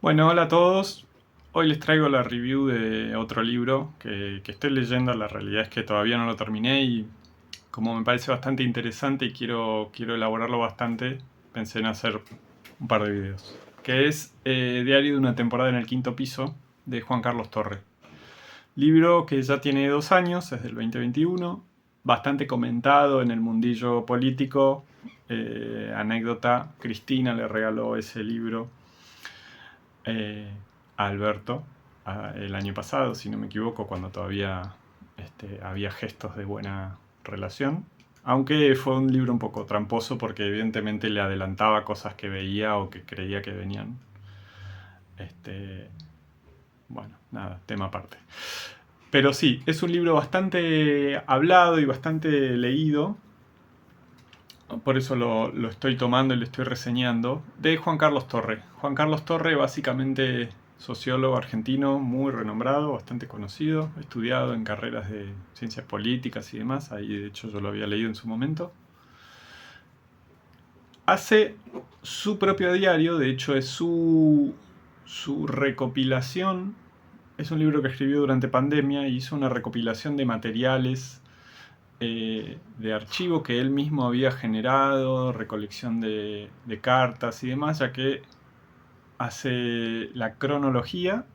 Bueno, hola a todos. Hoy les traigo la review de otro libro que estoy leyendo. La realidad es que todavía no lo terminé y como me parece bastante interesante y quiero elaborarlo bastante, pensé en hacer un par de videos. Que es Diario de una temporada en el quinto piso de Juan Carlos Torre. Libro que ya tiene 2 años, es del 2021, bastante comentado en el mundillo político. Anécdota, Cristina le regaló ese libro a Alberto el año pasado, si no me equivoco, cuando todavía había gestos de buena relación. Aunque fue un libro un poco tramposo porque evidentemente le adelantaba cosas que veía o que creía que venían. Este, bueno, nada, tema aparte. Pero sí, es un libro bastante hablado y bastante leído. Por eso lo estoy tomando y lo estoy reseñando, de Juan Carlos Torre. Juan Carlos Torre, básicamente sociólogo argentino muy renombrado, bastante conocido, estudiado en carreras de ciencias políticas y demás, ahí de hecho yo lo había leído en su momento. Hace su propio diario, de hecho es su recopilación, es un libro que escribió durante pandemia y hizo una recopilación de materiales de archivo que él mismo había generado, recolección de cartas y demás, ya que hace la cronología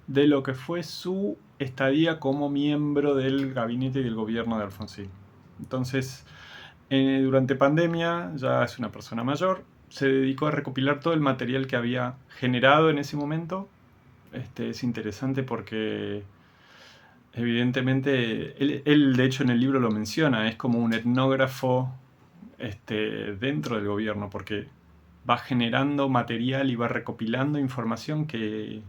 de lo que fue su estadía como miembro del gabinete y del gobierno de Alfonsín. Entonces, durante pandemia, ya es una persona mayor, se dedicó a recopilar todo el material que había generado en ese momento. Es interesante porque evidentemente, él de hecho en el libro lo menciona, es como un etnógrafo dentro del gobierno, porque va generando material y va recopilando información que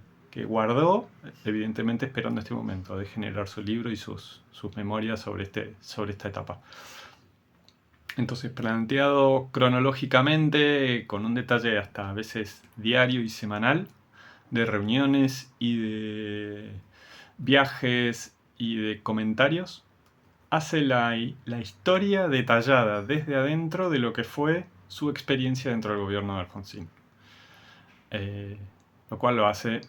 guardó, evidentemente esperando este momento de generar su libro y sus memorias sobre esta etapa. Entonces, planteado cronológicamente, con un detalle hasta a veces diario y semanal, de reuniones y de viajes y de comentarios, hace la historia detallada desde adentro de lo que fue su experiencia dentro del gobierno de Alfonsín. Eh, lo cual lo hace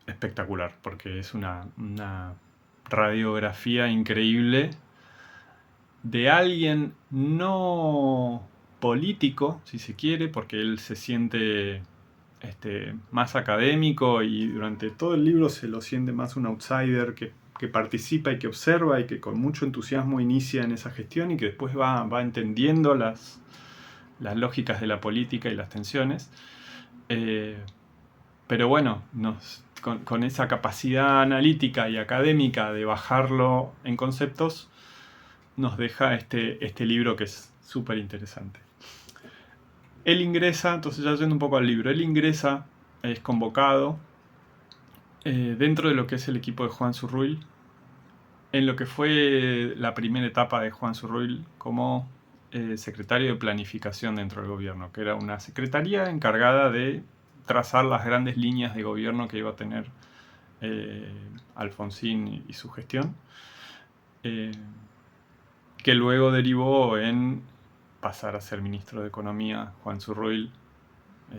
espectacular, porque es una radiografía increíble de alguien no político, si se quiere, porque él se siente más académico y durante todo el libro se lo siente más un outsider que participa y que observa y que con mucho entusiasmo inicia en esa gestión y que después va entendiendo las lógicas de la política y las tensiones. Eh, pero bueno, con esa capacidad analítica y académica de bajarlo en conceptos, nos deja este libro que es súper interesante. Él ingresa, entonces ya yendo un poco al libro, él ingresa, es convocado dentro de lo que es el equipo de Juan Zurruil, en lo que fue la primera etapa de Juan Zurruil como secretario de planificación dentro del gobierno, que era una secretaría encargada de trazar las grandes líneas de gobierno que iba a tener Alfonsín y su gestión, eh, que luego derivó en pasar a ser ministro de Economía Juan Zurruil.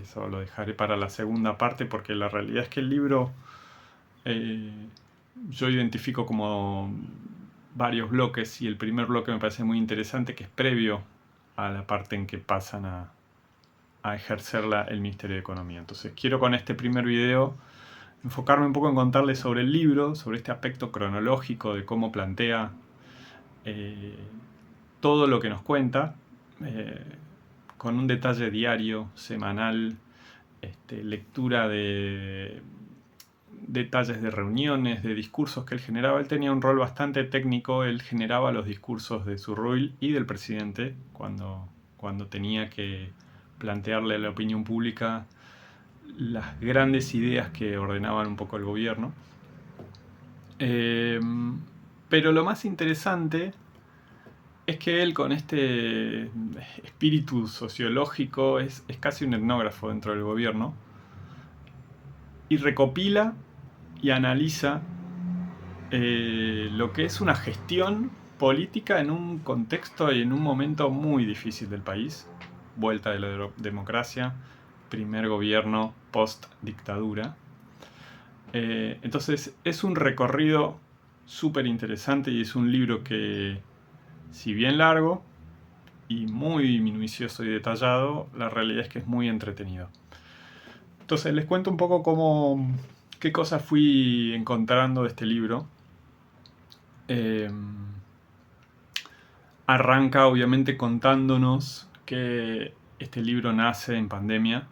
Eso lo dejaré para la segunda parte porque la realidad es que el libro eh, yo identifico como varios bloques y el primer bloque me parece muy interesante, que es previo a la parte en que pasan a ejercer el Ministerio de Economía. Entonces quiero con este primer video enfocarme un poco en contarles sobre el libro, sobre este aspecto cronológico de cómo plantea eh, todo lo que nos cuenta, eh, con un detalle diario, semanal, lectura de detalles de reuniones, de discursos que él generaba. Él tenía un rol bastante técnico, él generaba los discursos de Zurruil y del presidente cuando tenía que plantearle a la opinión pública las grandes ideas que ordenaban un poco el gobierno. Pero lo más interesante es que él con este espíritu sociológico es casi un etnógrafo dentro del gobierno y recopila y analiza lo que es una gestión política en un contexto y en un momento muy difícil del país, vuelta de la democracia, primer gobierno post dictadura, Entonces es un recorrido súper interesante y es un libro que, si bien largo y muy minucioso y detallado, la realidad es que es muy entretenido. Entonces les cuento un poco qué cosas fui encontrando de este libro. Eh, Arranca obviamente contándonos que este libro nace en pandemia.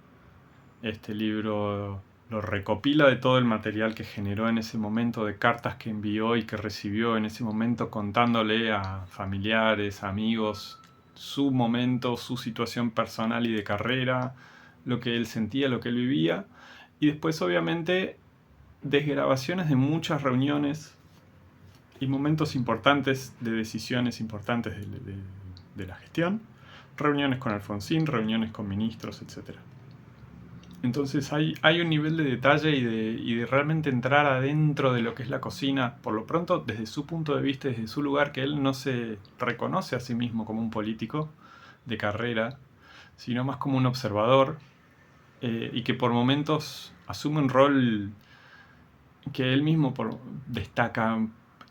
Este libro lo recopila de todo el material que generó en ese momento, de cartas que envió y que recibió en ese momento, contándole a familiares, amigos, su momento, su situación personal y de carrera, lo que él sentía, lo que él vivía. Y después obviamente desgrabaciones de muchas reuniones y momentos importantes de decisiones importantes de la gestión, reuniones con Alfonsín, reuniones con ministros, etc. Entonces hay un nivel de detalle y de realmente entrar adentro de lo que es la cocina, por lo pronto desde su punto de vista, desde su lugar, que él no se reconoce a sí mismo como un político de carrera, sino más como un observador, y que por momentos asume un rol que él mismo destaca.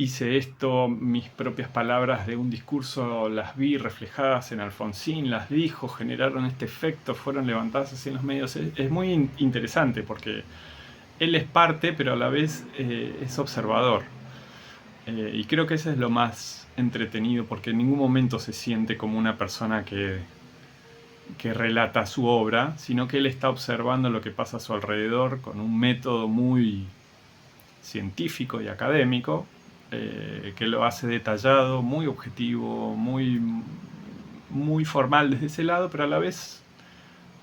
Hice esto, mis propias palabras de un discurso las vi reflejadas en Alfonsín, las dijo, generaron este efecto, fueron levantadas así en los medios. Es muy interesante porque él es parte, pero a la vez es observador. Y creo que eso es lo más entretenido, porque en ningún momento se siente como una persona que relata su obra, sino que él está observando lo que pasa a su alrededor con un método muy científico y académico, que lo hace detallado, muy objetivo, muy formal desde ese lado, pero a la vez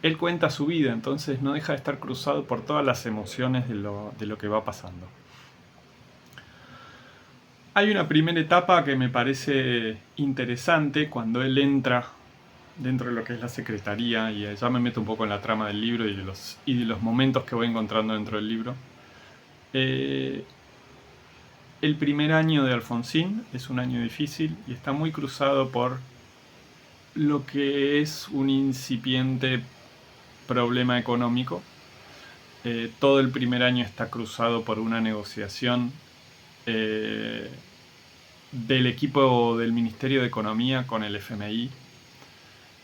él cuenta su vida, entonces no deja de estar cruzado por todas las emociones de lo que va pasando. Hay una primera etapa que me parece interesante cuando él entra dentro de lo que es la secretaría, y ya me meto un poco en la trama del libro y de los momentos que voy encontrando dentro del libro. Eh, El primer año de Alfonsín es un año difícil y está muy cruzado por lo que es un incipiente problema económico. Todo el primer año está cruzado por una negociación eh, del equipo del Ministerio de Economía con el FMI.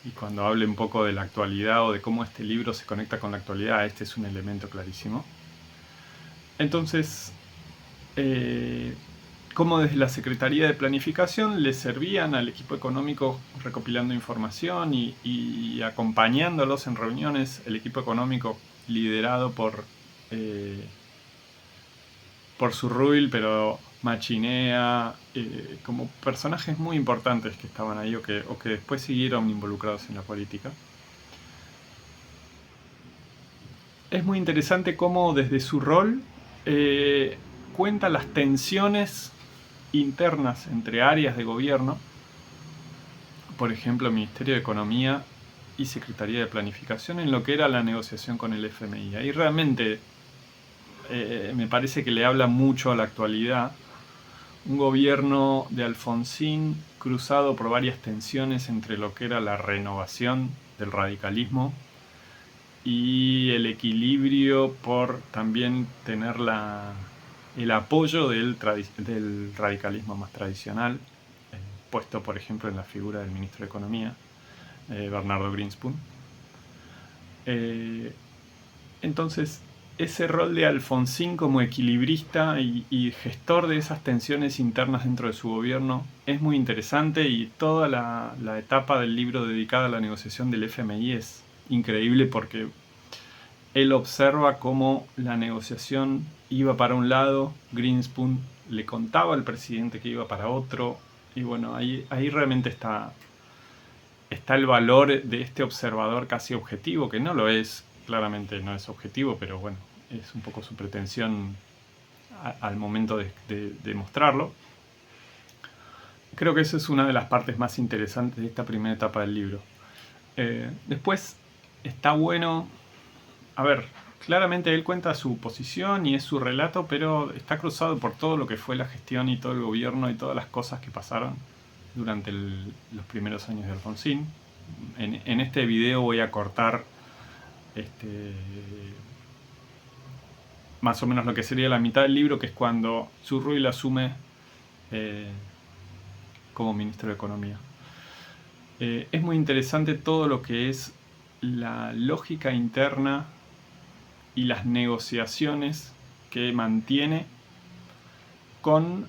Y cuando hable un poco de la actualidad o de cómo este libro se conecta con la actualidad, este es un elemento clarísimo. Entonces, eh, cómo desde la Secretaría de Planificación le servían al equipo económico recopilando información y acompañándolos en reuniones, el equipo económico liderado eh, por Surruil, pero Machinea, como personajes muy importantes que estaban ahí o que después siguieron involucrados en la política. Es muy interesante cómo desde su rol eh, cuenta las tensiones internas entre áreas de gobierno, por ejemplo, Ministerio de Economía y Secretaría de Planificación, en lo que era la negociación con el FMI. Ahí realmente me parece que le habla mucho a la actualidad. Un gobierno de Alfonsín cruzado por varias tensiones entre lo que era la renovación del radicalismo y el equilibrio por también tener el apoyo del radicalismo más tradicional, puesto por ejemplo en la figura del ministro de Economía, Bernardo Greenspoon. Eh, entonces, ese rol de Alfonsín como equilibrista y gestor de esas tensiones internas dentro de su gobierno es muy interesante, y toda la etapa del libro dedicada a la negociación del FMI es increíble porque él observa cómo la negociación iba para un lado, Greenspoon le contaba al presidente que iba para otro, y bueno, ahí realmente está el valor de este observador casi objetivo, que no lo es, claramente no es objetivo, pero bueno, es un poco su pretensión al momento de mostrarlo. Creo que esa es una de las partes más interesantes de esta primera etapa del libro. Después está bueno, a ver, claramente él cuenta su posición y es su relato, pero está cruzado por todo lo que fue la gestión y todo el gobierno y todas las cosas que pasaron durante los primeros años de Alfonsín. En este video voy a cortar este, más o menos lo que sería la mitad del libro, que es cuando Zurroel asume eh, como ministro de Economía. Es muy interesante todo lo que es la lógica interna y las negociaciones que mantiene con,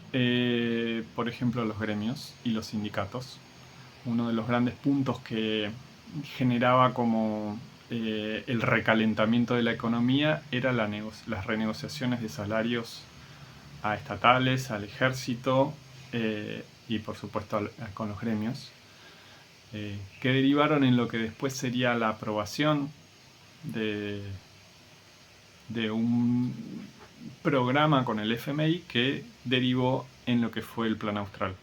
por ejemplo, los gremios y los sindicatos. Uno de los grandes puntos que generaba como el recalentamiento de la economía era las renegociaciones de salarios a estatales, al ejército y por supuesto con los gremios, que derivaron en lo que después sería la aprobación de, de un programa con el FMI que derivó en lo que fue el Plan Austral,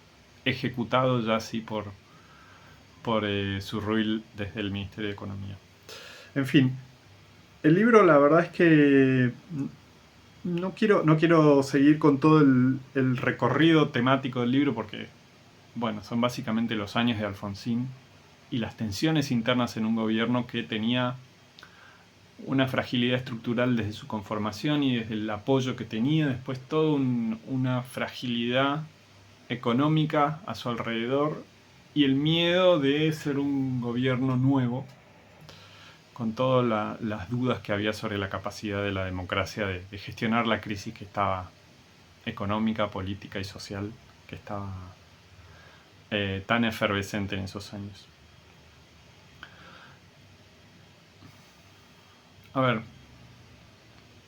ejecutado ya así por Zurroel desde el Ministerio de Economía. En fin, el libro la verdad es que no quiero seguir con todo el recorrido temático del libro porque, bueno, son básicamente los años de Alfonsín y las tensiones internas en un gobierno que tenía una fragilidad estructural desde su conformación y desde el apoyo que tenía, después toda una fragilidad económica a su alrededor y el miedo de ser un gobierno nuevo, con todas las dudas que había sobre la capacidad de la democracia de gestionar la crisis que estaba económica, política y social, que estaba tan efervescente en esos años. A ver,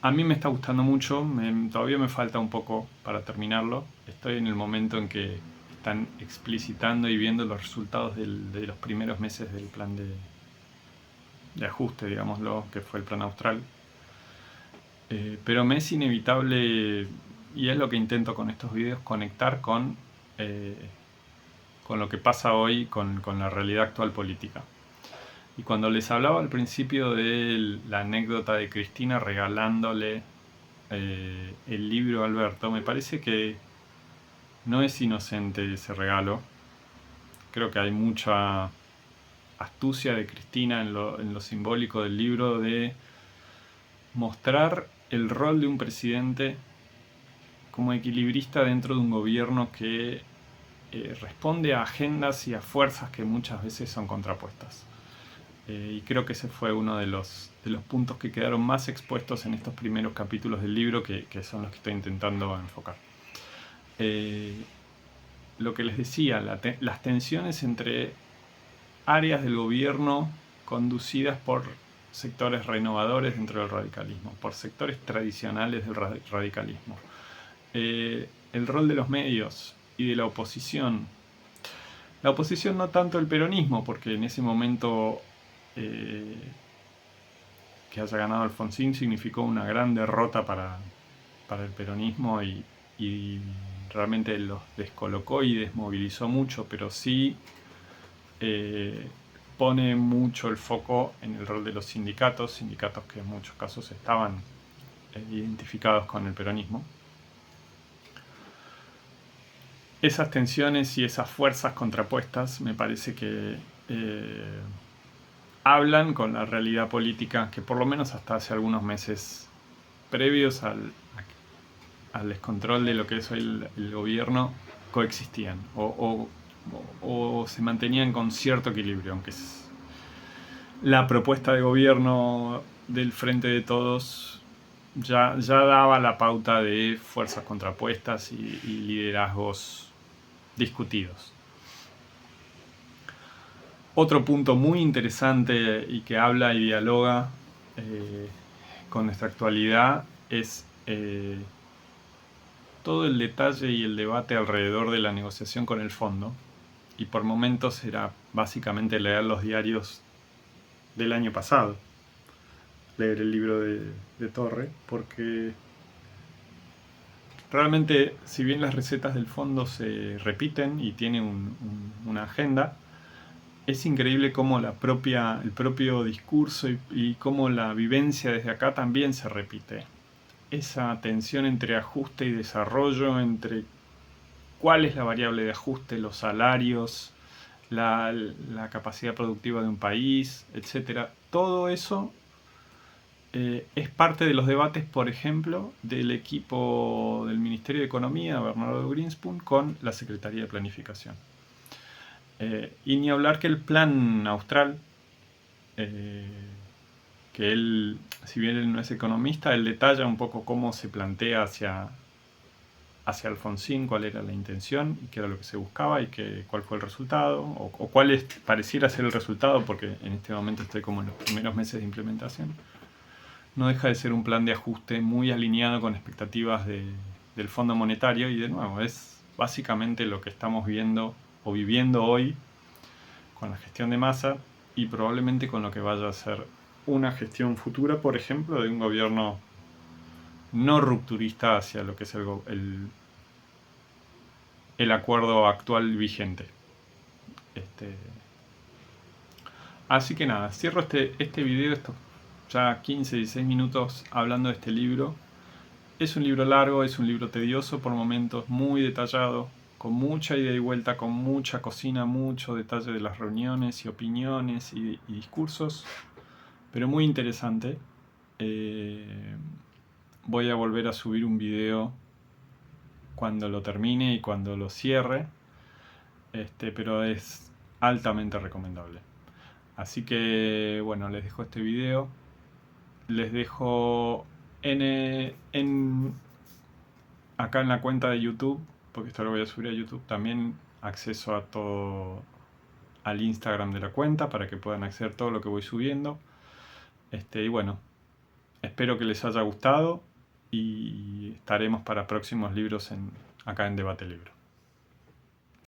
a mí me está gustando mucho, todavía me falta un poco para terminarlo. Estoy en el momento en que están explicitando y viendo los resultados de los primeros meses del plan de ajuste, digámoslo, que fue el plan austral. Pero me es inevitable, y es lo que intento con estos videos, conectar con lo que pasa hoy, con la realidad actual política. Y cuando les hablaba al principio de la anécdota de Cristina regalándole el libro a Alberto, me parece que no es inocente ese regalo. Creo que hay mucha astucia de Cristina en lo simbólico del libro de mostrar el rol de un presidente como equilibrista dentro de un gobierno que responde a agendas y a fuerzas que muchas veces son contrapuestas. Y creo que ese fue uno de los puntos que quedaron más expuestos en estos primeros capítulos del libro, que son los que estoy intentando enfocar. Lo que les decía, las tensiones entre áreas del gobierno conducidas por sectores renovadores dentro del radicalismo, por sectores tradicionales del radicalismo. El rol de los medios y de la oposición. La oposición no tanto el peronismo, porque en ese momento que haya ganado Alfonsín significó una gran derrota para el peronismo y realmente los descolocó y desmovilizó mucho, pero sí pone mucho el foco en el rol de los sindicatos que en muchos casos estaban identificados con el peronismo. Esas tensiones y esas fuerzas contrapuestas me parece que hablan con la realidad política que por lo menos hasta hace algunos meses previos al descontrol de lo que es hoy el gobierno coexistían o se mantenían con cierto equilibrio, aunque la propuesta de gobierno del Frente de Todos ya daba la pauta de fuerzas contrapuestas y liderazgos discutidos. Otro punto muy interesante y que habla y dialoga con nuestra actualidad es todo el detalle y el debate alrededor de la negociación con el fondo. Y por momentos era básicamente leer los diarios del año pasado, leer el libro de Torre, porque realmente, si bien las recetas del fondo se repiten y tienen una agenda, es increíble cómo el propio discurso y cómo la vivencia desde acá también se repite. Esa tensión entre ajuste y desarrollo, entre cuál es la variable de ajuste, los salarios, la capacidad productiva de un país, etc. Todo eso es parte de los debates, por ejemplo, del equipo del Ministerio de Economía, Bernardo Greenspoon, con la Secretaría de Planificación. Y ni hablar que el plan austral, eh, que él, si bien él no es economista, él detalla un poco cómo se plantea hacia Alfonsín, cuál era la intención, y qué era lo que se buscaba, y cuál fue el resultado, o cuál pareciera ser el resultado, porque en este momento estoy como en los primeros meses de implementación. No deja de ser un plan de ajuste muy alineado con expectativas del Fondo Monetario, y de nuevo, es básicamente lo que estamos viendo o viviendo hoy con la gestión de Massa, y probablemente con lo que vaya a ser una gestión futura, por ejemplo, de un gobierno no rupturista hacia lo que es el acuerdo actual vigente. Este, Así que nada, cierro este video, estos ya 15, 16 minutos hablando de este libro. Es un libro largo, es un libro tedioso por momentos, muy detallado, con mucha ida y vuelta, con mucha cocina, mucho detalle de las reuniones y opiniones y discursos, pero muy interesante. Eh, Voy a volver a subir un video cuando lo termine y cuando lo cierre, pero es altamente recomendable. Así que bueno, les dejo este video. Les dejo acá en la cuenta de YouTube, porque esto lo voy a subir a YouTube, también acceso a todo, al Instagram de la cuenta, para que puedan acceder a todo lo que voy subiendo. Y bueno, espero que les haya gustado, y estaremos para próximos libros acá en Debate Libro.